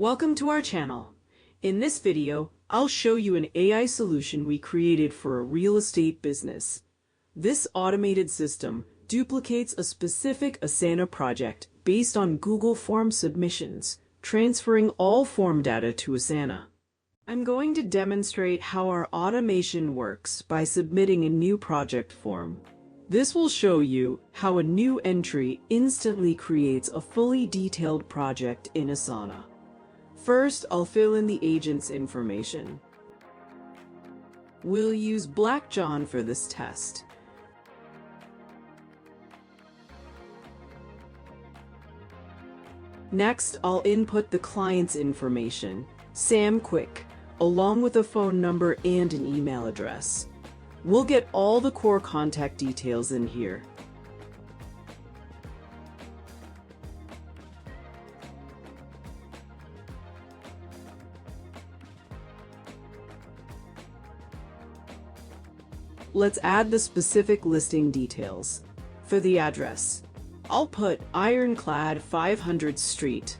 Welcome to our channel. In this video, I'll show you an AI solution we created for a real estate business. This automated system duplicates a specific Asana project based on Google Form submissions, transferring all form data to Asana. I'm going to demonstrate how our automation works by submitting a new project form. This will show you how a new entry instantly creates a fully detailed project in Asana. First, I'll fill in the agent's information. We'll use Black John for this test. Next, I'll input the client's information, Sam Quick, along with a phone number and an email address. We'll get all the core contact details in here. Let's add the specific listing details. For the address, I'll put Ironclad 500 Street.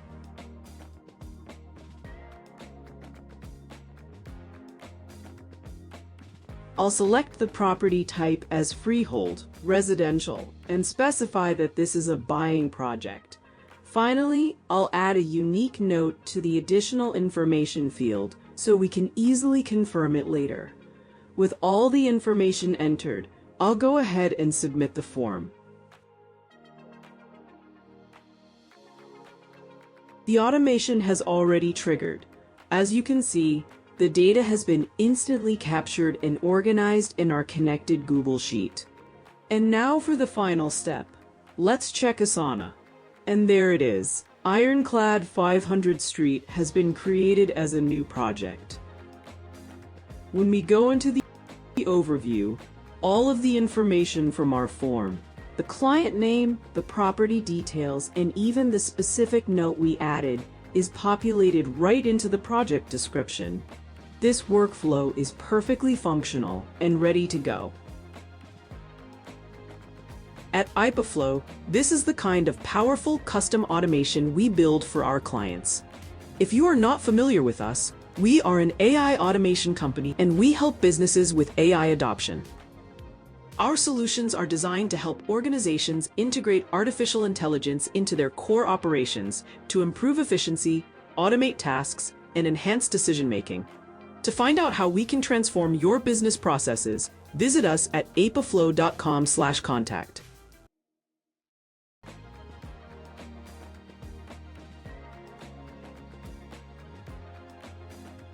I'll select the property type as freehold, residential, and specify that this is a buying project. Finally, I'll add a unique note to the additional information field so we can easily confirm it later. With all the information entered, I'll go ahead and submit the form. The automation has already triggered. As you can see, the data has been instantly captured and organized in our connected Google Sheet. And now for the final step. Let's check Asana. And there it is. Ironclad 500 Street has been created as a new project. When we go into the overview, all of the information from our form, the client name, the property details, and even the specific note we added is populated right into the project description. This workflow is perfectly functional and ready to go. At IPAFlow, this is the kind of powerful custom automation we build for our clients. If you are not familiar with us, we are an AI automation company and we help businesses with AI adoption. Our solutions are designed to help organizations integrate artificial intelligence into their core operations to improve efficiency, automate tasks, and enhance decision-making. To find out how we can transform your business processes, visit us at apaflow.com/contact.